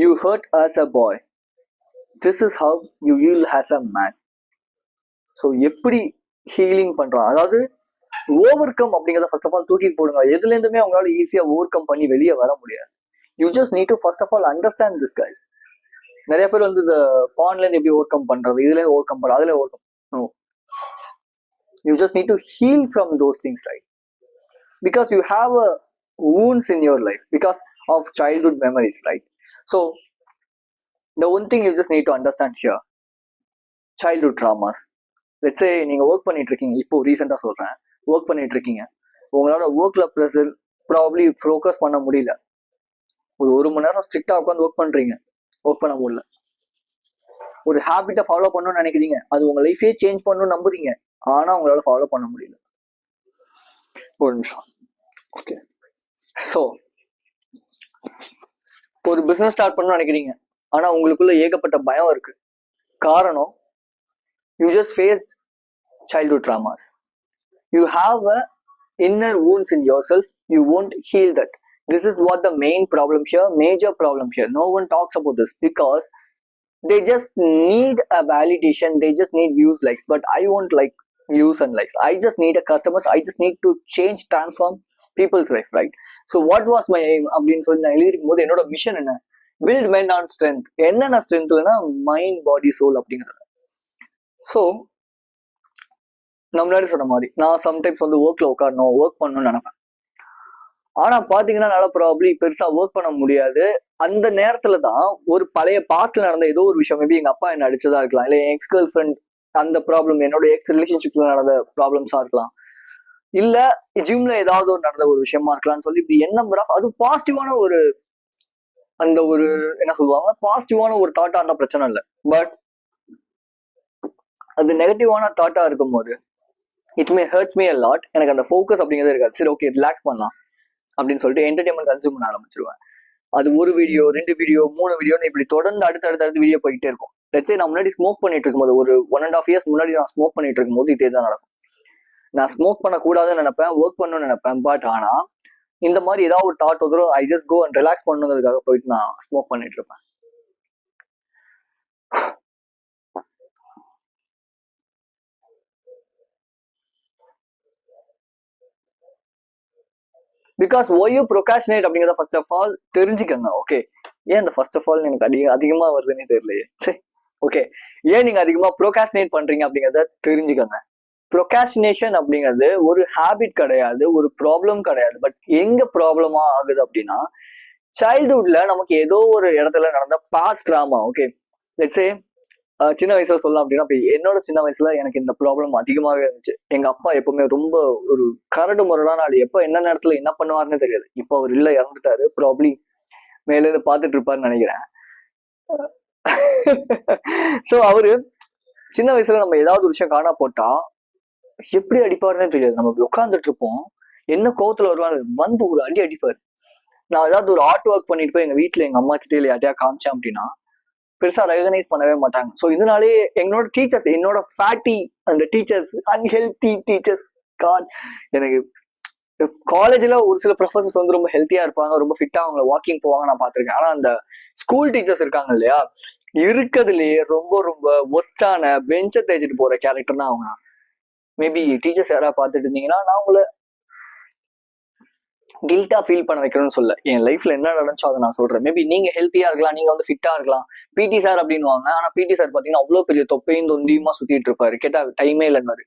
you hurt as a boy, this is how you heal as a man. So எப்படி healing பண்றான், அதாவது over come அப்படிங்கிறத first of all தூக்கி போடுங்க. எதுல இருந்துமே அவங்களால ஈஸியா ஓவர் கம் பண்ணி வெளியே வர முடியாது. You just need to first of all understand this guys. நிறைய பேர் வந்து இந்த பான்ல இருந்து எப்படி ஓவர் கம் பண்றது, இதுல இருந்து ஓவர் கம் பண்றது, அதுல overcome. No, you just need to heal from those things, right? Because you have a wounds in your life because of childhood memories, right? So the one thing you just need to understand here, childhood traumas. Let's say நீங்க work பண்ணிட்டு இருக்கீங்க, இப்போ ரீசெண்டா சொல்றேன், work பண்ணிட்டு இருக்கீங்க, உங்களோட ஒர்க்ல ப்ரெஷர் ப்ராப்ளி ஃபோக்கஸ் பண்ண முடியல, ஒரு மணி நேரம் ஸ்ட்ரிக்டா உட்காந்து ஒர்க் பண்றீங்க, ஒர்க் பண்ண முடியல. ஒரு ஹேபிட்டை ஃபாலோ பண்ணணும்னு நினைக்கிறீங்க, அது உங்க லைஃபே சேஞ்ச் பண்ணணும்னு நம்புறீங்க, ஆனா உங்களால ஃபாலோ பண்ண முடியல. ஒரு நிமிஷம். ஓகே, ஸோ ஒரு பிசினஸ் ஸ்டார்ட் பண்ணணும்னு நினைக்கிறீங்க, ஆனா உங்களுக்குள்ள ஏகப்பட்ட பயம் இருக்கு. காரணம், you just faced childhood traumas. You have a inner wounds in yourself, you won't heal that. This is what the main problem here, major problem here. No one talks about this because they just need a validation, they just need views, likes. But I won't like views and likes, I just need a customers, I just need to change, transform people's life, right? So what was my aim அப்படின்னு சொல்லி நான் எழுதிருக்கும் போது என்னோட mission என்ன, build men on strength. என்னென்ன ஸ்ட்ரென்த்லன்னா mind, பாடி, soul அப்படிங்கிறது. So நான் முன்னாடி சொன்ன மாதிரி நான் சம்டைம்ஸ் வந்து ஒர்க்ல உட்காரணும், ஒர்க் பண்ணணும்னு நினைப்பேன். ஆனா பாத்தீங்கன்னா என்னால ப்ராப்ளி பெருசா ஒர்க் பண்ண முடியாது. அந்த நேரத்துல தான் ஒரு பழைய பாஸ்ட்ல நடந்த ஏதோ ஒரு விஷயம், மேபி எங்க அப்பா என்ன அடிச்சதா இருக்கலாம், இல்லை என் எக்ஸ் கேர்ள் ஃப்ரெண்ட் அந்த ப்ராப்ளம், என்னோட எக்ஸ் ரிலேஷன்ஷிப்ல நடந்த ப்ராப்ளம்ஸா இருக்கலாம், இல்ல ஜிம்ல ஏதாவது ஒரு நடந்த ஒரு விஷயமா இருக்கலாம்னு சொல்லி இப்படி என்ன அது பாசிட்டிவான ஒரு, அந்த ஒரு என்ன சொல்லுவாங்க, பாசிட்டிவான ஒரு தாட்டா இருந்தா பிரச்சனை இல்லை. பட் அது நெகட்டிவான தாட்டா இருக்கும் போது it may hertz me a lot. எனக்கு அந்த ஃபோக்கஸ் அப்படிங்கிறது இருக்காது. சரி, ஓகே, ரிலாக்ஸ் பண்ணலாம் அப்படின்னு சொல்லிட்டு என்டர்டைன்மெண்ட் கன்சியூம் பண்ண ஆரம்பிச்சிருவேன். அது ஒரு வீடியோ, 2 வீடியோ, 3 வீடியோன்னு இப்படி தொடர்ந்து அடுத்தடுத்து வீடியோ போயிட்டே இருக்கும். லெட்ஸ் சே நான் முன்னாடி ஸ்மோக் பண்ணிட்டு இருக்கும்போது, ஒரு 1.5 years முன்னாடி நான் ஸ்மோக் பண்ணிட்டு இருக்கும்போது இதே தான் நடக்கும். நான் ஸ்மோக் பண்ணக்கூடாதுன்னு நினைப்பேன், ஒர்க் பண்ணணும்னு நினைப்பேன். பட் ஆனா இந்த மாதிரி ஏதாவது ஒரு தாட் வந்துடும், I just go and relax பண்ணுங்கிறதுக்காக போயிட்டு நான் ஸ்மோக் பண்ணிட்டு இருப்பேன். பிகாஸ் ஒய் யூ ப்ரொகாஷினேட் அப்படிங்கிறத ஃபர்ஸ்ட் ஆஃப் ஆல் தெரிஞ்சுக்கங்க. ஓகே, ஏன் இந்த ஃபர்ஸ்ட் ஆஃப் ஆல் எனக்கு அதிகமா வருதுன்னே தெரியலையே. சரி, ஓகே, ஏன் நீங்க அதிகமா ப்ரொகாஷினேட் பண்றீங்க அப்படிங்கிறத தெரிஞ்சுக்கங்க. ப்ரொகாஷினேஷன் அப்படிங்கிறது ஒரு ஹேபிட் கிடையாது, ஒரு ப்ராப்ளம் கிடையாது. பட் எங்க ப்ராப்ளமா ஆகுது அப்படின்னா, சைல்ட்ஹுட்ல நமக்கு ஏதோ ஒரு இடத்துல நடந்த past trauma. Okay, let's say சின்ன வயசுல சொல்லலாம் அப்படின்னா, என்னோட சின்ன வயசுல எனக்கு இந்த ப்ராப்ளம் அதிகமாகவே இருந்துச்சு. எங்க அப்பா எப்பவுமே ரொம்ப ஒரு கரடு முரடான ஆள், எப்ப என்ன நேரத்துல என்ன பண்ணுவாருன்னு தெரியாது. இப்போ அவர் இல்ல, இறந்துட்டாரு, ப்ராப்ளி மேல இருந்து பாத்துட்டு இருப்பாருன்னு நினைக்கிறேன். சோ அவரு சின்ன வயசுல நம்ம ஏதாவது ஒரு விஷயம் காணா போட்டா எப்படி அடிப்பாருன்னு தெரியாது. நம்ம இப்படி உட்காந்துட்டு இருப்போம், என்ன கோவத்துல வருவாரு, வந்து ஒரு அடி அடிப்பாரு. நான் ஏதாவது ஒரு ஆர்ட் ஒர்க் பண்ணிட்டு போய் எங்க வீட்டுல எங்க அம்மா கிட்டே யார்ட்டையா காமிச்சேன் அப்படின்னா பெருசா ரெகனைஸ் பண்ணவே மாட்டாங்க. ஸோ இதனாலே என்னோட டீச்சர்ஸ், என்னோட ஃபேட்டி அந்த டீச்சர்ஸ், அன்ஹெல்தி டீச்சர்ஸ், காட், எனக்கு காலேஜ்ல ஒரு சில ப்ரொஃபசர்ஸ் வந்து ரொம்ப ஹெல்த்தியா இருப்பாங்க, ரொம்ப ஃபிட்டா அவங்க வாக்கிங் போவாங்க, நான் பார்த்திருக்கேன். ஆனா அந்த ஸ்கூல் டீச்சர்ஸ் இருக்காங்க இல்லையா, இருக்கிறதுலயே ரொம்ப ரொம்ப ஒஸ்டான பெஞ்சை தேய்ச்சிட்டு போற கேரக்டர்னா அவங்க. மேபி டீச்சர்ஸ் யாராவது பார்த்துட்டு இருந்தீங்கன்னா நான் உங்களை கில்ட்டா ஃபீல் பண்ண வைக்கணும்னு சொல்ல, என் லைஃப்ல என்ன நடந்துச்சோ அதை நான் சொல்றேன். மேபி நீங்க ஹெல்த்தியா இருக்கலாம், நீங்க வந்து ஃபிட்டா இருக்கலாம். பிடி சார் அப்படின்னுவாங்க, ஆனா பிடி சார் பாத்தீங்கன்னா அவ்வளவு பெரிய தொப்பையும் தொந்தியுமா சுத்திட்டு இருப்பாரு, கேட்டா டைமே இல்லைன்னாரு.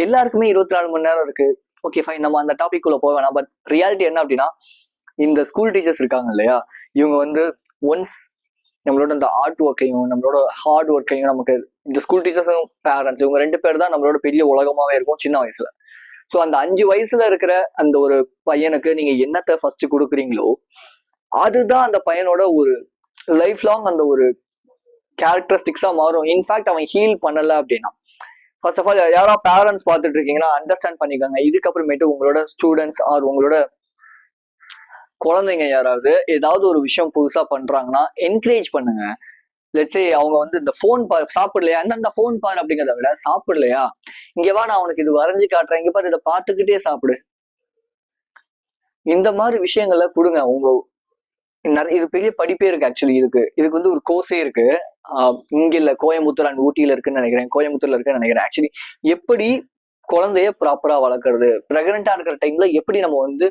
எல்லாருக்குமே 24 மணி நேரம் இருக்கு. ஓகே ஃபைன், நம்ம அந்த டாபிக் உள்ள போக வேணாம். பட் ரியாலிட்டி என்ன அப்படின்னா, இந்த ஸ்கூல் டீச்சர்ஸ் இருக்காங்க இல்லையா, இவங்க வந்து ஒன்ஸ் நம்மளோட இந்த ஆர்ட் ஒர்க்கையும் நம்மளோட ஹார்ட் ஒர்க்கையும், நமக்கு இந்த ஸ்கூல் டீச்சர்ஸும் பேரண்ட்ஸ், இவங்க 2 பேர் தான் நம்மளோட பெரிய உலகமாவே இருக்கும் சின்ன வயசுல. ஸோ அந்த 5 வயசுல இருக்கிற அந்த ஒரு பையனுக்கு நீங்க என்னத்தை ஃபர்ஸ்ட் கொடுக்குறீங்களோ அதுதான் அந்த பையனோட ஒரு லைஃப் லாங் அந்த ஒரு கேரக்டரிஸ்டிக்ஸா மாறும். இன்ஃபேக்ட் அவன் ஹீல் பண்ணல அப்படின்னா, ஃபர்ஸ்ட் ஆஃப் ஆல் யாராவது பேரண்ட்ஸ் பார்த்துட்டு இருக்கீங்கன்னா அண்டர்ஸ்டாண்ட் பண்ணிக்கோங்க. இதுக்கப்புறமேட்டு உங்களோட ஸ்டூடெண்ட்ஸ் ஆர் உங்களோட குழந்தைங்க யாராவது ஏதாவது ஒரு விஷயம் புதுசா பண்றாங்கன்னா என்கரேஜ் பண்ணுங்க. லெட்ஸே அவங்க வந்து இந்த போன் பாரு, சாப்பிடலையா, அந்த போன் பாரு அப்படிங்கிறத விட, சாப்பிடலையா, இங்க வா நான் உனக்கு இது வரைஞ்சு காட்டுறேன், இங்க பாரு, இதை பார்த்துக்கிட்டே சாப்பிடு. இந்த மாதிரி விஷயங்களை கொடுங்க. இது பெரிய படிப்பே இருக்கு. ஆக்சுவலி இதுக்கு வந்து ஒரு கோர்ஸே இருக்கு. இங்க இல்ல, கோயம்புத்தூர் அண்ட் ஊட்டியில இருக்குன்னு நினைக்கிறேன், கோயம்புத்தூர்ல இருக்குன்னு நினைக்கிறேன். ஆக்சுவலி எப்படி குழந்தைய ப்ராப்பரா வளர்க்கறது, பிரெக்னெண்டா இருக்கிற டைம்ல எப்படி நம்ம வந்து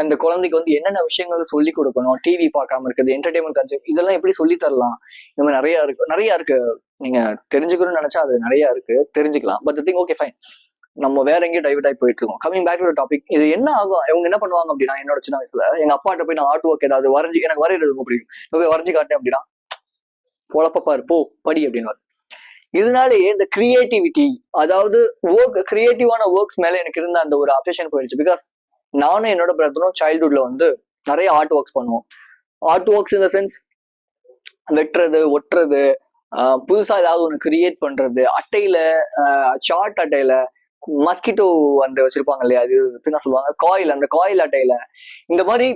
அந்த குழந்தைக்கு வந்து என்னென்ன விஷயங்கள் சொல்லி கொடுக்கணும், டிவி பார்க்காம இருக்குது, என்டர்டைன்மெண்ட் கான்செப்ட் இதெல்லாம் எப்படி சொல்லி தரலாம், இந்த மாதிரி நிறைய இருக்கு. நீங்க தெரிஞ்சுக்கணும்னு நினைச்சா அது நிறைய இருக்கு, தெரிஞ்சுக்கலாம். பட் திங் ஓகே ஃபைன், நம்ம வேற எங்கேயும் டைவர்ட் ஆகி போயிட்டு இருக்கோம். கமிங் பேக் டு டாபிக், இது என்ன ஆகும், இவங்க என்ன பண்ணுவாங்க அப்படின்னா, என்னோட சின்ன வயசுல எங்க அப்பாட்ட போய் நான் ஆர்ட் ஒர்க் ஏதாவது வரைஞ்சி, எனக்கு வரைகிறது ரொம்ப பிடிக்கும், போய் வரைஞ்சி காட்டேன் அப்படின்னா, பொழப்பப்பாரு போ படி அப்படின்னு. இதனாலேயே இந்த கிரியேட்டிவிட்டி, அதாவது கிரியேட்டிவான ஒர்க்ஸ் மேல எனக்கு இருந்த அந்த ஒரு அப்சஷன் போயிடுச்சு. பிகாஸ் நானும் என்னோட பிரதரும் சைல்ட்ஹுட்ல வந்து நிறைய ஆர்ட் ஒர்க்ஸ் பண்ணுவோம். Art works in the sense வெட்டுறது, ஒட்டுறது, புதுசா ஏதாவது ஒன்று கிரியேட் பண்றது, அட்டையில சார்ட் அட்டையில மஸ்கிட்டோ அந்த வச்சிருப்பாங்க இல்லையா, அது என்ன சொல்லுவாங்க, காயில், அந்த காயில் அட்டையில இந்த மாதிரி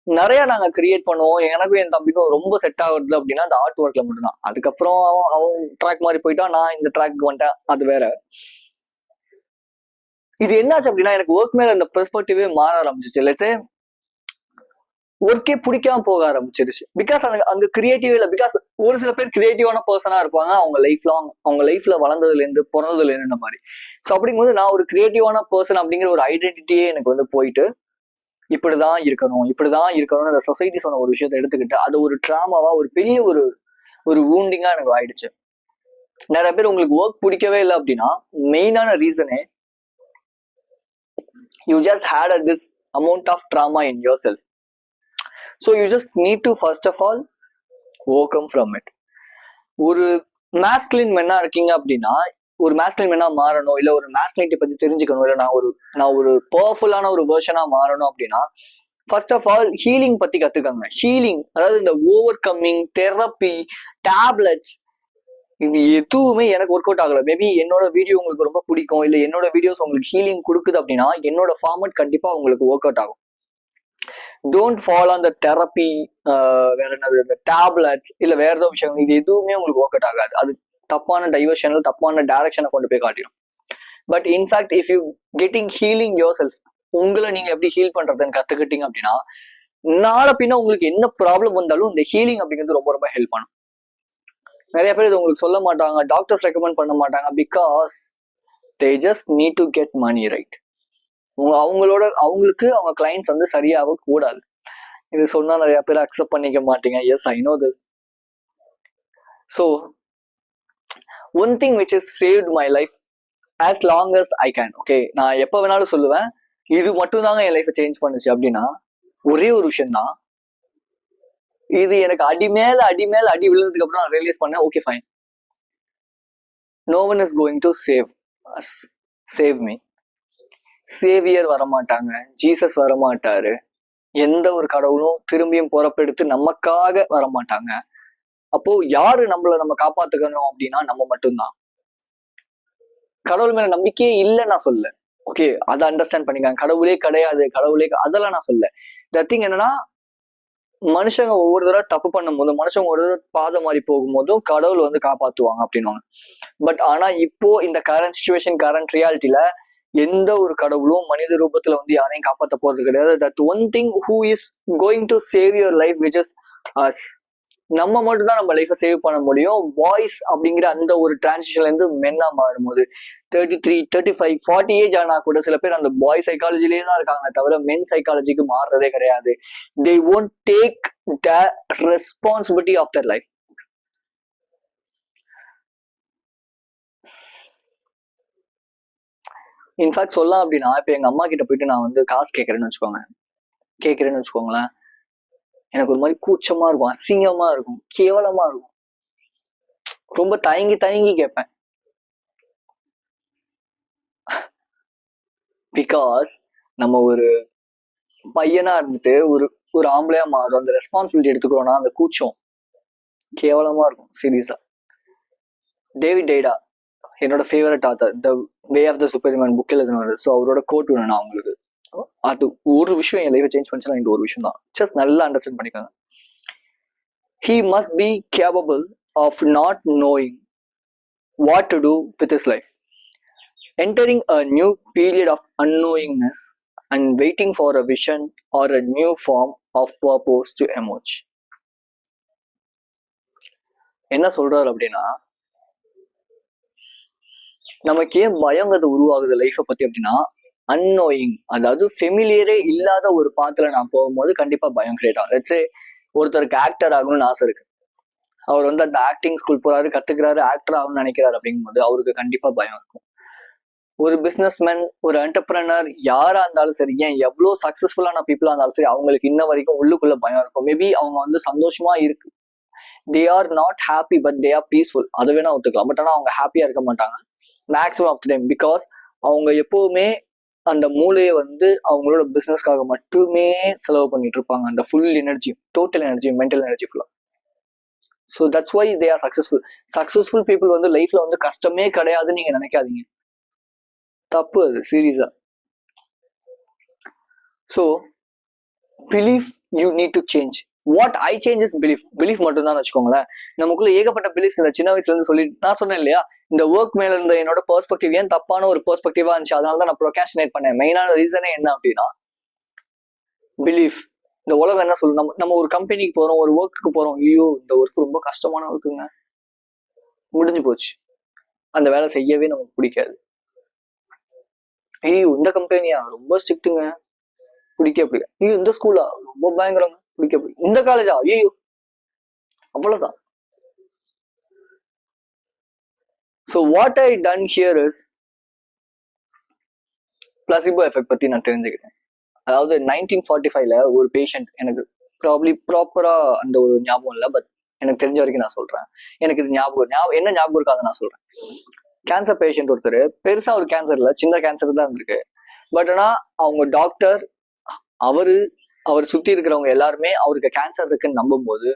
நிறைய நாங்க கிரியேட் பண்ணுவோம். எனக்கும் என் தம்பிக்கும் ரொம்ப செட் ஆகுறது அப்படின்னா அந்த ஆர்ட் ஒர்க்ல மட்டும்தான். அதுக்கப்புறம் அவன் ட்ராக் மாதிரி போயிட்டான், நான் இந்த ட்ராக் வந்துட்டேன், அது வேற. இது என்னாச்சு அப்படின்னா, எனக்கு ஒர்க் மேல இந்த பெர்ஸ்பெக்டிவே மாற ஆரம்பிச்சிச்சு. இல்ல ஒர்க்கே பிடிக்காம போக ஆரம்பிச்சிருச்சு. பிகாஸ் அந்த கிரியேட்டிவ் இல்லை. பிகாஸ் ஒரு சில பேர் கிரியேட்டிவான பர்சனா இருப்பாங்க, அவங்க லைஃப்ல வளர்ந்ததுல இருந்து பிறந்ததுல இருந்து மாதிரி. ஸோ அப்படிங்கும்போது நான் ஒரு கிரியேட்டிவான பர்சன் அப்படிங்கிற ஒரு ஐடென்டிட்டியே எனக்கு வந்து போயிட்டு, இப்படிதான் இருக்கணும்னு அந்த சொசைட்டி சொன்ன ஒரு விஷயத்த எடுத்துக்கிட்டு அது ஒரு ட்ராமாவா, ஒரு பெரிய ஒரு வூண்டிங்கா எனக்கு ஆயிடுச்சு. நிறைய பேர் உங்களுக்கு ஒர்க் பிடிக்கவே இல்லை அப்படின்னா மெயினான ரீசனே you just had this amount of trauma in yourself. So you just need to first of all overcome from it. ஒரு மாஸ்குலின் மென்னா இருக்கீங்க அப்படின்னா, ஒரு மாஸ்குலின் மென்னா மாறணும், இல்லை ஒரு மாஸ்குலினிட்டி பத்தி தெரிஞ்சுக்கணும், இல்லை நான் ஒரு பவர்ஃபுல்லான ஒரு வெர்ஷனா மாறணும் அப்படின்னா ஃபர்ஸ்ட் ஆஃப் ஆல் ஹீலிங் பத்தி கத்துக்கங்க. ஹீலிங் அதாவது இந்த ஓவர் கம்மிங், தெரப்பி, டேப்லெட்ஸ், இது எதுவுமே எனக்கு ஒர்க் அவுட் ஆகல. மேபி என்னோட வீடியோ உங்களுக்கு ரொம்ப பிடிக்கும், இல்லை என்னோட வீடியோஸ் உங்களுக்கு ஹீலிங் கொடுக்குது அப்படின்னா என்னோட ஃபார்மட் கண்டிப்பா உங்களுக்கு ஒர்க் அவுட் ஆகும். டோன்ட் ஃபாலோ அந்த தெரப்பி, வேற என்னது, இந்த டேப்லெட்ஸ், இல்லை வேற ஏதோ விஷயம், இது எதுவுமே உங்களுக்கு ஒர்க் அவுட் ஆகாது. அது தப்பான டைவர்ஷன், தப்பான டைரக்ஷனை கொண்டு போய் காட்டிடும். But in fact if you getting healing your self, உங்களை நீங்க எப்படி ஹீல் பண்றதுன்னு கத்துக்கிட்டீங்க அப்படின்னா நாளை பின்ன உங்களுக்கு என்ன ப்ராப்ளம் வந்தாலும் இந்த ஹீலிங் அப்படிங்கிறது ரொம்ப ரொம்ப ஹெல்ப் பண்ணும். நிறைய பேர் இது உங்களுக்கு சொல்ல மாட்டாங்க, டாக்டர்ஸ் ரெக்கமெண்ட் பண்ண மாட்டாங்க, because they just need to get money, right? அவங்களுக்கு அவங்க கிளைண்ட்ஸ் வந்து சரியாக கூடாது. இது சொன்னா நிறைய பேர் அக்செப்ட் பண்ணிக்க மாட்டீங்க. Yes, I know this. So one thing which is saved my life as long as I can, okay, நான் எப்போ வேணாலும் சொல்லுவேன், இது மட்டும் தாங்க என் லைஃப்பை சேஞ்ச் பண்ணுச்சு அப்படின்னா ஒரே ஒரு விஷயம் தான். இது எனக்கு அடி மேல அடி விழுந்ததுக்கு அப்புறம் நான் ரியலைஸ் பண்ணேன், okay fine, no one is going to save me. Saviour வரமாட்டாங்க, ஜீசஸ் வரமாட்டாரு, எந்த ஒரு கடவுளும் திரும்பியும் பொறப்பெடுத்து நமக்காக வரமாட்டாங்க. அப்போ யாரு நம்ம காப்பாத்துக்கணும் அப்படின்னா நம்ம மட்டும்தான். கடவுள் மேல நம்பிக்கையே இல்லைன்னு நான் சொல்ல, ஓகே, அதை அண்டர்ஸ்டாண்ட் பண்ணிக்காங்க. கடவுளே கிடையாது, அதெல்லாம் நான் சொல்ல. த திங் என்னன்னா, மனுஷங்க ஒவ்வொரு தடவை தப்பு பண்ணும் போதும், மனுஷங்க ஒரு தடவை பாதை மாறி போகும்போதும் கடவுள் வந்து காப்பாத்துவாங்க அப்படின்வாங்க. பட் ஆனா இப்போ இந்த கரண்ட் சிச்சுவேஷன், கரண்ட் ரியாலிட்டியில எந்த ஒரு கடவுளும் மனித ரூபத்துல வந்து யாரையும் காப்பாற்ற போறது கிடையாது. That one thing who is going to save your life which is us. நம்ம மட்டும் தான் நம்ம லைஃப்பை சேவ் பண்ண முடியும். பாய்ஸ் அப்படிங்கிற அந்த ஒரு டிரான்சிஷன்ல இருந்து மென்னா மாறும்போது 33, 35, 40 ஏஜ் ஆனா கூட சில பேர் அந்த பாய் சைக்காலஜிலேயே தான் இருக்காங்க தவிர மென் சைக்காலஜிக்கு மாறுறதே கிடையாது. They won't take the responsibility of their life. In fact சொல்லலாம் அப்படின்னா, இப்போ எங்க அம்மா கிட்ட போயிட்டு நான் வந்து காசு கேட்கறேன்னு வச்சுக்கோங்களேன், எனக்கு ஒரு மாதிரி கூச்சமா இருக்கும், அசிங்கமா இருக்கும், கேவலமா இருக்கும், ரொம்ப தயங்கி கேட்பேன். பிகாஸ் நம்ம ஒரு பையனா இருந்துட்டு ஒரு ஆம்பளையா மாறும், அந்த ரெஸ்பான்சிபிலிட்டி எடுத்துக்கிறோம்னா அந்த கூச்சம் கேவலமா இருக்கும். சீரியஸா, டேவிட் டைடா என்னோட favourite author, the way of the superman book எழுதுனவர். ஸோ அவரோட கோட் வேணும் அவங்களுக்கு. அது ஒரு விஷயம் என் லைஃபை சேஞ்ச் பண்ணிச்சுன்னா இந்த ஒரு விஷயம் தான். ஜஸ்ட் நல்லா அண்டர்ஸ்டாண்ட் பண்ணிக்கோங்க. He must be capable of not knowing what to do with his life, entering a new period of unknowingness and waiting for a vision or a new form of purpose to emerge. என்ன சொல்றாரு அப்படின்னா, நமக்கு ஏன் பயங்கிறது உருவாகுது லைஃப்பை பத்தி அப்படின்னா, annoying, அதாவது ஃபெமிலியரே இல்லாத ஒரு பாத்துல நான் போகும்போது கண்டிப்பா பயம் கிரியேட் ஆகும். லெட்ஸ் சே ஒருத்தருக்கு ஆக்டர் ஆகணும்னு ஆசை இருக்கு, அவர் வந்து அந்த ஆக்டிங் ஸ்கூல் போறாரு, கத்துக்கிறாரு, ஆக்டர் ஆகணும்னு நினைக்கிறாரு. அப்படிங்கும்போது அவருக்கு கண்டிப்பா பயம் இருக்கும். ஒரு பிசினஸ்மேன், ஒரு என்டர்பிரனர் யாரா இருந்தாலும் சரி, ஏன் எவ்வளவு சக்சஸ்ஃபுல்லான பீப்புளா இருந்தாலும் சரி, அவங்களுக்கு இன்ன வரைக்கும் உள்ளுக்குள்ள பயம் இருக்கும். மேபி அவங்க வந்து சந்தோஷமா இருக்கு, they are not happy but they are peaceful, அதை வேணா ஒத்துக்கலாம். பட் ஆனா அவங்க ஹாப்பியா இருக்க மாட்டாங்க maximum of the time. Because அவங்க எப்பவுமே அந்த மூளையை வந்து அவங்களோட பிசினஸ்க்காக மட்டுமே செலவு பண்ணிட்டு இருப்பாங்க, அந்த full energy, total energy, mental energy ஃபுல்லா. So that's why they are successful. Successful people வந்து லைஃப்ல வந்து கஷ்டமே கிடையாதுன்னு நீங்க நினைக்காதீங்க, தப்பு அது, சீரியஸா. So belief you need to change. What I change is belief. Belief மட்டும் தான் வச்சுக்கோங்களேன். நமக்குள்ள ஏகப்பட்ட பிலீஃப்ஸ் இந்த சின்ன வயசுல இருந்து சொல்லி நான் சொன்னேன் இல்லையா, இந்த ஒர்க் மேல இருந்த என்னோட பெர்ஸ்பெக்டிவ் ஏன் தப்பான ஒரு பெர்ஸ்பெக்டிவா இருந்துச்சு, அதனால தான் நான் ப்ரொகாஸ்டினேட் பண்ணேன். மெயினான ரீசனே என்ன அப்படின்னா பிலீஃப். இந்த உலகம் என்ன சொல்லு, நம்ம ஒரு கம்பெனிக்கு போறோம், ஒரு ஒர்க்குக்கு போறோம், ஐயோ இந்த ஒர்க் ரொம்ப கஷ்டமான ஒர்க்குங்க, முடிஞ்சு போச்சு, அந்த வேலை செய்யவே நமக்கு பிடிக்காது. ஐயோ இந்த கம்பெனியா ரொம்ப ஸ்ட்ரிக்ட்டுங்க, பிடிக்க. ஐயோ இந்த ஸ்கூலா ரொம்ப பயங்கரங்க, பிடிக்க. இந்த காலேஜா, ஐயோ, அவ்வளவுதான். So what I done here is placebo effect பத்தி நான் தெரிஞ்சுக்கிட்டேன். அதாவது 1945ல ஒரு பேஷண்ட், எனக்கு ப்ராப்பரா அந்த ஒரு ஞாபகம் இல்லை, பட் எனக்கு தெரிஞ்ச வரைக்கும் நான் சொல்றேன். எனக்கு இது ஞாபகம் என்ன ஞாபகம் இருக்காது நான் சொல்றேன். கேன்சர் பேஷண்ட் ஒருத்தர், பெருசா ஒரு கேன்சர் இல்லை, சின்ன கேன்சர் தான் இருந்திருக்கு. பட் ஆனா அவங்க டாக்டர், அவர் சுத்தி இருக்கிறவங்க எல்லாருமே அவருக்கு கேன்சர் இருக்குன்னு நம்பும் போது,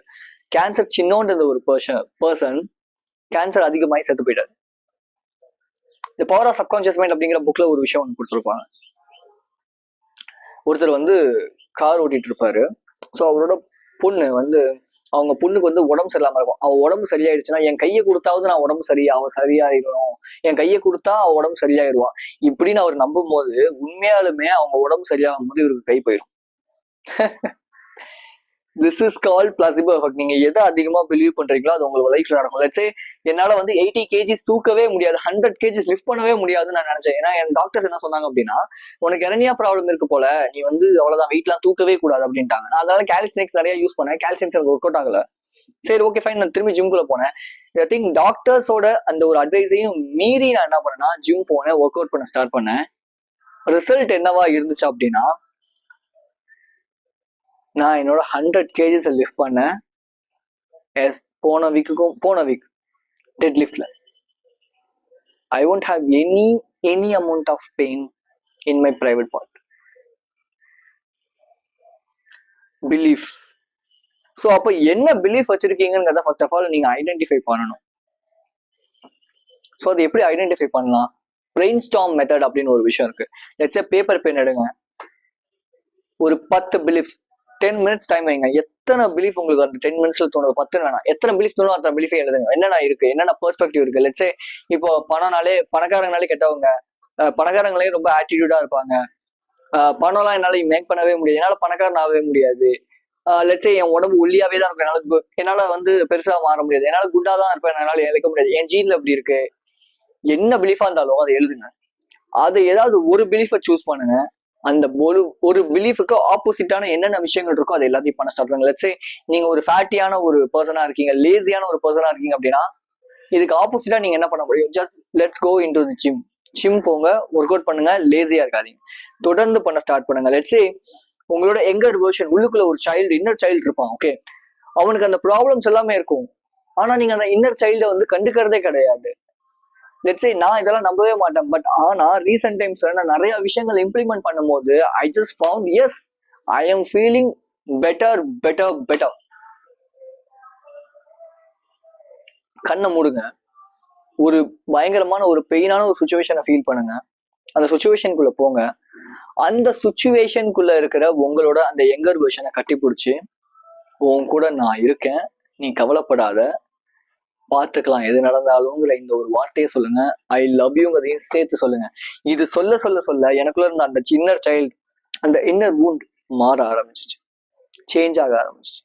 கேன்சர் சின்னோன்ற ஒரு பர்சன் கேன்சர் அதிகமாகி செத்து போயிட்டாரு. இந்த பவர் ஆஃப் சப்கான்சியஸ் மைண்ட் அப்படிங்கிற புக்ல ஒரு விஷயம் ஒன்று கொடுத்துருப்பாங்க. ஒருத்தர் வந்து கார் ஓட்டிட்டு இருப்பாரு. ஸோ அவரோட பொண்ணு வந்து, அவங்க பொண்ணுக்கு வந்து உடம்பு சரியில்லாம இருக்கும். அவ உடம்பு சரியாயிடுச்சுன்னா, என் கையை கொடுத்தாவது நான் உடம்பு சரியாயிடணும், என் கையை கொடுத்தா அவ உடம்பு சரியாயிருவா இப்படின்னு அவர் நம்பும் போது, உண்மையாலுமே அவங்க உடம்பு சரியாகும் போது இவருக்கு கை போயிடும். This is called placebo effect. நீங்க எதை அதிகமா பிலீவ் பண்றீங்களோ அது உங்க லைஃப்ல நடக்கும். லெட்ஸ் சே என்னால வந்து 80 kgs தூக்கவே முடியாது, 100 kgs லிஃப்ட் பண்ணவே முடியாதுன்னு நான் நினைச்சேன். ஏன்னா என் டாக்டர்ஸ் என்ன சொன்னாங்க அப்படின்னா, உனக்கு எரனியா ப்ராப்ளம் இருக்கு போல, நீ வந்து அவ்வளவுதான், வெயிட்லாம் தூக்கவே கூடாது அப்படின்ட்டாங்க. நான் அதனால கால்சினிக்ஸ் நிறைய யூஸ் பண்ணேன், கால்சினிக்ஸ் எனக்கு ஒர்க் அவுட் ஆகல. சரி ஓகே ஃபைன், நான் திரும்பி ஜிம்குள்ள போனேன். ஐ திங்க் டாக்டர்ஸோட அந்த ஒரு அட்வைஸையும் மீறி நான் என்ன பண்ணேன்னா ஜிம் போனேன், ஒர்க் அவுட் பண்ண ஸ்டார்ட் பண்ணேன். ரிசல்ட் என்னவா இருந்துச்சு அப்படின்னா, நான் என்னோட 100 kgs லிஃப்ட் பண்ணேன். போன வீக் டெட் லிஃப்ட்ல I won't have any amount of pain in my private part. Belief. So அப்போ என்ன பிலீஃப் வச்சிருக்கீங்கிறத ஃபர்ஸ்ட் ஆஃப் ஆல் நீங்க ஐடென்டிஃபை பண்ணணும். ஸோ அது எப்படி ஐடென்டிஃபை பண்ணலாம்? பிரெயின் ஸ்டார்ம் மெத்தட் அப்படின்னு ஒரு விஷயம் இருக்கு. லெட்ஸ் சே பேப்பர் பென் எடுங்க, ஒரு 10 பிலீஃப்ஸ், 10 minutes டைம் வைங்க. எத்தனை பிலீஃப் உங்களுக்கு அந்த 10 minutesல தோணுது, 10 வேணாம், எத்தனை பிலீஃப் தோணும் அத்தனை பிலீஃபை எழுதுங்க. என்னென்ன இருக்கு, என்னென்ன பெர்ஸ்பெக்டிவ் இருக்கு. லெட்ஸே இப்போ பணக்காரங்கனாலே கெட்டவங்க, பணக்காரங்களே ரொம்ப ஆட்டிடியூடா இருப்பாங்க, பணம்லாம் என்னால மேக் பண்ணவே முடியாது, என்னால பணக்காரன் ஆகவே முடியாது. லெட்ஸே என் உடம்பு ஒல்லியாவே தான் இருக்கும், என்னால வந்து பெருசா மாற முடியாது, என்னால குண்டா தான் இருப்பேன், என்னால இழக்க முடியாது, என் ஜீன்ல அப்படி இருக்கு. என்ன பிலீஃபா இருந்தாலும் அதை எழுதுங்க. அது ஏதாவது ஒரு பிலீஃபை சூஸ் பண்ணுங்க. அந்த ஒரு பிலீஃபுக்கு ஆப்போசிட்டான என்னென்ன விஷயங்கள் இருக்கோ அது எல்லாத்தையும் பண்ண ஸ்டார்ட் பண்ணுங்க. லெட்ஸ் சே நீங்க ஒரு ஃபேட்டியான ஒரு பர்சனா இருக்கீங்க, லேசியான ஒரு பர்சனா இருக்கீங்க அப்படின்னா, இதுக்கு ஆப்போசிட்டா நீங்க என்ன பண்ண முடியும்? Just let's go into the gym போங்க, ஒர்க் அவுட் பண்ணுங்க, லேசியா இருக்காதீங்க, தொடர்ந்து பண்ண ஸ்டார்ட் பண்ணுங்க. லெட்ஸ் சே உங்களோட எங்கர் வெர்ஷன், உள்ளுக்குள்ள ஒரு இன்னர் சைல்டு இருப்பான், ஓகே, அவனுக்கு அந்த ப்ராப்ளம்ஸ் எல்லாமே இருக்கும், ஆனா நீங்க அந்த இன்னர் சைல்டை வந்து கண்டுக்கிறதே கிடையாது. லெட்ஸ் சே நான் இதெல்லாம் நம்பவே மாட்டேன், பட் ஆனா ரீசெண்ட் டைம்ஸ்ல நான் நிறைய விஷயங்கள் இம்ப்ளிமெண்ட் பண்ணும்போது I just found as I am feeling better. கண்ணை மூடுங்க, ஒரு பயங்கரமான ஒரு பெயினான ஒரு சுச்சுவேஷனை ஃபீல் பண்ணுங்க, அந்த சுச்சுவேஷனுக்குள்ள போங்க, அந்த சுச்சுவேஷனுக்குள்ள இருக்கிற உங்களோட அந்த யங்கர் வெர்ஷனை கட்டி பிடிச்சி, உன் கூட நான் இருக்கேன், நீ கவலைப்படாத, பார்த்துக்கலாம் எது நடந்தாலும்ங்கிற இந்த ஒரு வார்த்தையை சொல்லுங்க. ஐ லவ் யூங்கிறதையும் சேர்த்து சொல்லுங்க. இது சொல்ல எனக்குள்ள இருந்த அந்த இன்னர் சைல்டு, அந்த இன்னர் வூண்ட் மாற ஆரம்பிச்சிச்சு. சேஞ்ச் ஆக ஆரம்பிச்சு.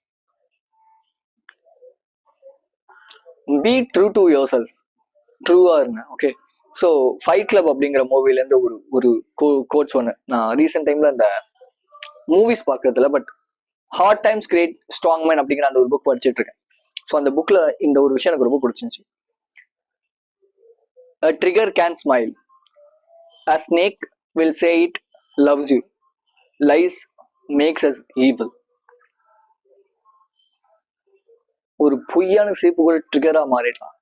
Be true to yourself, ட்ரூவா இருங்க. ஓகே, ஸோ ஃபைட் கிளப் அப்படிங்கிற மூவிலேருந்து ஒரு கோட்ஸ் ஒன்று நான் ரீசெண்ட் டைம்ல அந்த மூவிஸ் பார்க்கறதுல, but hard times create strong man அப்படிங்கிற அந்த ஒரு புக் படிச்சுட்டு இருக்கேன். ஸோ அந்த புக்ல இந்த ஒரு விஷயம் எனக்கு ரொம்ப பிடிச்சிருந்துச்சு. A trigger can smile. A snake will say it loves you. Lies makes us evil. ஒரு பொய்யான சிரிப்பு கூட ட்ரிகரா மாறிடலாம்.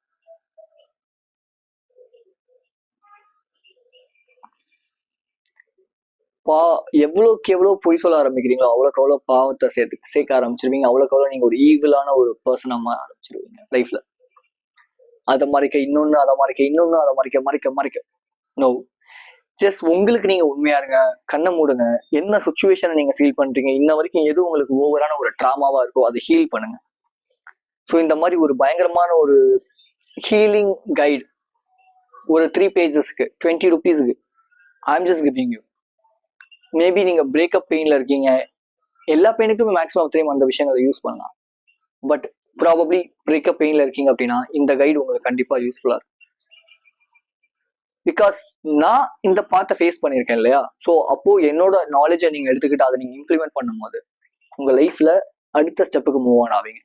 எவ்வளோக்கு எவ்வளோ பொய் சொல்ல ஆரம்பிக்கிறீங்களோ அவ்வளோக்கு அவ்வளோ பாவத்தை சேர்க்க ஆரம்பிச்சிருவீங்க. அவ்வளோக்கு அவ்வளோ நீங்க ஒரு ஈவிலான ஒரு பர்சனா ஆரம்பிச்சிருவீங்க லைஃப்ல. அதை மறைக்க இன்னொன்னு, அதை மறைக்க இன்னொன்னு, அதை மறைக்க நோ. ஜஸ்ட் உங்களுக்கு நீங்க உண்மையா இருங்க, கண்ணை மூடுங்க. என்ன சுச்சுவேஷனை நீங்க ஃபீல் பண்றீங்க, இன்ன வரைக்கும் எது உங்களுக்கு ஓவரான ஒரு ட்ராமாவா இருக்கோ அதை ஹீல் பண்ணுங்க. ஸோ இந்த மாதிரி ஒரு பயங்கரமான ஒரு ஹீலிங் கைடு ஒரு 3 pagesக்கு 20 rupeesக்கு I'm just giving you. Maybe நீங்க பிரேக்கப் பெயின்ல இருக்கீங்க, எல்லா பெயினுக்குமே மேக்ஸிமம் டைம் அந்த விஷயங்களை யூஸ் பண்ணலாம். பட் ப்ராபப்ளி பிரேக்கப் பெயின்ல இருக்கீங்க அப்படின்னா இந்த கைடு உங்களுக்கு கண்டிப்பா யூஸ்ஃபுல்லா இருக்கும். பிகாஸ் நான் இந்த பார்ட்டை ஃபேஸ் பண்ணியிருக்கேன் இல்லையா. ஸோ அப்போ என்னோட நாலேஜை நீங்க எடுத்துக்கிட்டு அதை நீங்க இம்ப்ளிமெண்ட் பண்ணும்போது உங்க லைஃப்ல அடுத்த ஸ்டெப்புக்கு மூவ் ஆன் ஆவீங்க.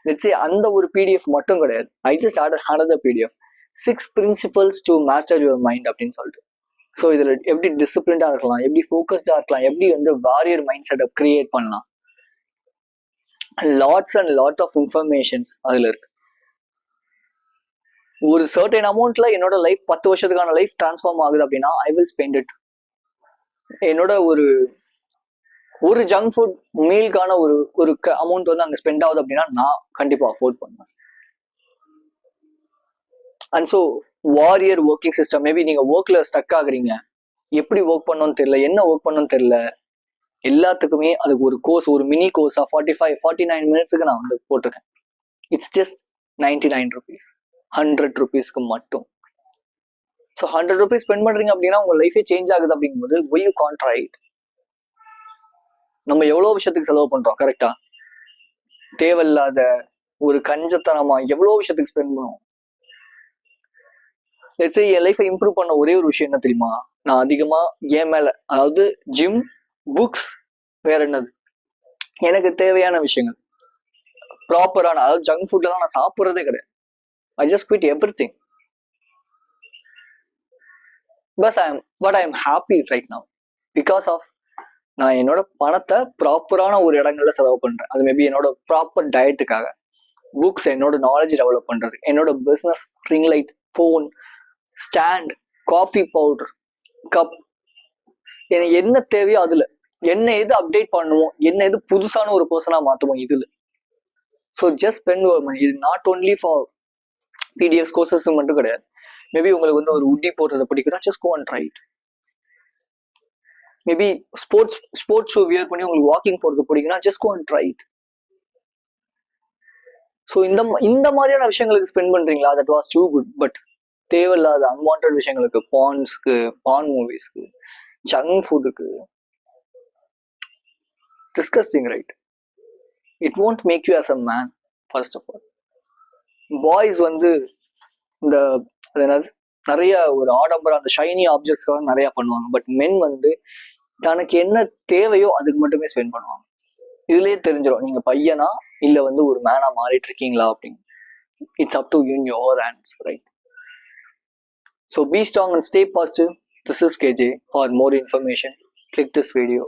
லெட்ஸ் சே அந்த ஒரு பிடிஎஃப் மட்டும் கிடையாது, I just added another PDF 6 principles to master your mind அப்படின்னு சொல்லிட்டு. ஸோ இதுல எப்படி டிசிப்ளின்டா இருக்கலாம், எப்படி ஃபோக்கஸ்டா இருக்கலாம், எப்படி வந்து வாரியர் மைண்ட் செட்டை கிரியேட் பண்ணலாம், lots and lots of informations அதுல இருக்கு. ஒரு சர்டன் அமௌண்ட்ல என்னோட லைஃப் 10 வருஷத்துக்கான லைஃப் டிரான்ஸ்ஃபார்ம் ஆகுது அப்படின்னா ஐ வில் ஸ்பெண்ட் இட். என்னோட ஒரு ஜங்க் ஃபுட் மீல்கான ஒரு அமௌண்ட் வந்து அங்க ஸ்பெண்ட் ஆகுது அப்படின்னா நான் கண்டிப்பா அஃபோர்ட் பண்ணுவேன். And so warrior working system, maybe நீங்க ஒர்க்ல ஸ்டக் ஆகுறீங்க, எப்படி ஒர்க் பண்ணணும்னு தெரியல, என்ன ஒர்க் பண்ணணும்னு தெரியல, எல்லாத்துக்குமே அதுக்கு ஒரு கோர்ஸ், ஒரு மினி கோர்ஸா 45-49 மினிட்ஸுக்கு நான் வந்து போட்டிருக்கேன். இட்ஸ் ஜஸ்ட் 99 rupees, 100 rupeesக்கு மட்டும். ஸோ 100 rupees ஸ்பெண்ட் பண்றீங்க அப்படின்னா உங்க லைஃபே சேஞ்ச் ஆகுது. அப்படிங்கும்போது why you can't try it? நம்ம எவ்வளோ விஷயத்துக்கு செலவு பண்றோம் கரெக்டா? தேவையில்லாத ஒரு கஞ்சத்தனமா எவ்வளோ விஷயத்துக்கு ஸ்பெண்ட் பண்ணுவோம். லெட்ஸ் சே என் லைஃபை இம்ப்ரூவ் பண்ண ஒரே ஒரு விஷயம் என்ன தெரியுமா? நான் அதிகமா என் மேல, அதாவது ஜிம், புக்ஸ், வேற என்னது எனக்கு தேவையான விஷயங்கள் ப்ராப்பரான, அதாவது ஜங்க் ஃபுட் எல்லாம் நான் சாப்பிட்றதே கிடையாது. I just quit everything. But I am happy right now because of நான் என்னோட பணத்தை ப்ராப்பரான ஒரு இடங்கள்ல செலவு பண்றேன். அது மேபி என்னோட ப்ராப்பர் டயட்டுக்காக, புக்ஸ், என்னோட நாலேஜ் டெவலப் பண்றது, என்னோட business, ring light, phone, stand, coffee powder, cup, எனக்கு என்ன தேவையோ அதுல, என்ன எது அப்டேட் பண்ணுவோம், என்ன எது புதுசான ஒரு பர்சனா மாத்துவோம் இதுல. So just spend your money. இது not only for PDF courses மட்டும் கிடையாது. மேபி உங்களுக்கு வந்து ஒரு உட்டி போடுறத பிடிக்கிறா, just go and try it. Maybe sports shoe wear பண்ணி உங்களுக்கு வாக்கிங் போறது பிடிக்குன்னா just go and try it. So இந்த மாதிரியான விஷயங்களுக்கு ஸ்பெண்ட் பண்றீங்களா, that was too good. But தேவையில்லாத அன்வான்ட் விஷயங்களுக்கு, பான்ஸ்க்கு, பான் மூவிஸ்க்கு, ஜங்க் ஃபுட்டுக்கு, disgusting right? It won't make you as a man. First of all boys வந்து இந்த என்னது நிறைய ஒரு ஆடம்பரம், அந்த ஷைனி ஆப்ஜெக்ட்ஸ்க்காக நிறைய பண்ணுவாங்க. பட் மென் வந்து தனக்கு என்ன தேவையோ அதுக்கு மட்டுமே ஸ்பெண்ட் பண்ணுவாங்க. இதுலயே தெரிஞ்சிடும் நீங்க பையனா இல்ல வந்து ஒரு மேனா மாறிட்டு இருக்கீங்களா அப்படின்னு. It's up to you in your hands, right? So be strong and stay positive. This is KJ. For more information, click this video.